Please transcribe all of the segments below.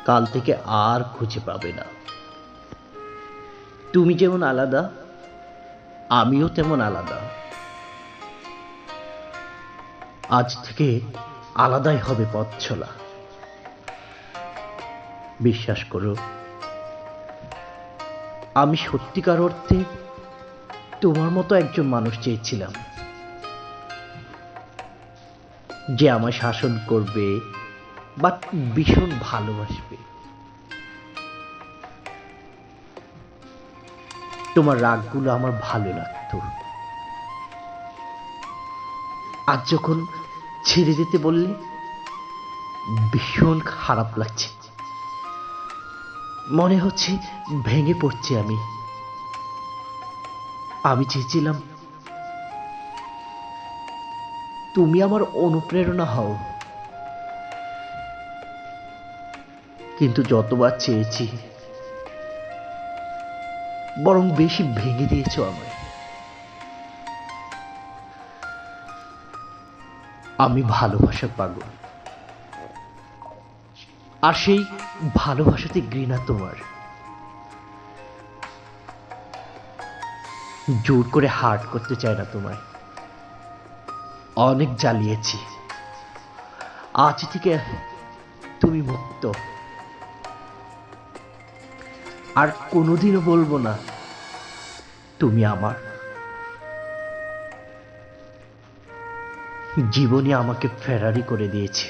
কাল থেকে আর খুঁজে পাবে না। তুমি যেমন আলাদা, আমিও তেমন আলাদা। আজ থেকে আলাদাই হবে পথ চলা। বিশ্বাস করো, আমি সত্যিকার অর্থে তোমার মতো একজন মানুষ চেয়েছিলাম, যে আমায় শাসন করবে বা ভীষণ ভালোবাসবে। তোমার রাগগুলো আমার ভালো লাগতো। আজ যখন ছেড়ে যেতে বললে, ভীষণ খারাপ লাগছে। মনে হচ্ছে ভেঙে পড়ছি আমি। আমি চেয়েছিলাম তুমি আমার অনুপ্রেরণা হও, কিন্তু যতবার চেয়েছি বরং বেশি ভেঙে দিয়েছো আমায়। আমি ভালোবাসা পাগল, আর সেই ভালোবাসাতে ঘৃণা তোমার। জোর করে হার্ট করতে চায় না তোমায়। অনেক জ্বালিয়েছি। আজ থেকে তুমি মুক্ত। আর কোনোদিনও বলবো না তুমি আমার। জীবনে আমাকে ফেরারি করে দিয়েছে।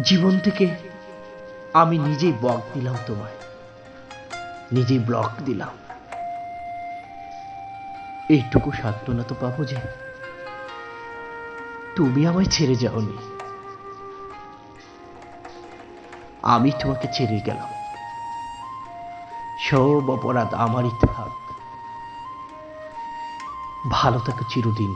জীবন থেকে আমি নিজেই ব্লক দিলাম তোমায়, নিজেই ব্লক দিলাম। এইটুকু সান্ত্বনা তো পাবো যে তুমি আমায় ছেড়ে যাওনি, আমি তোমাকে ছেড়ে গেলাম। সব অপরাধ আমারই থাক। ভালো থাকো চিরদিন।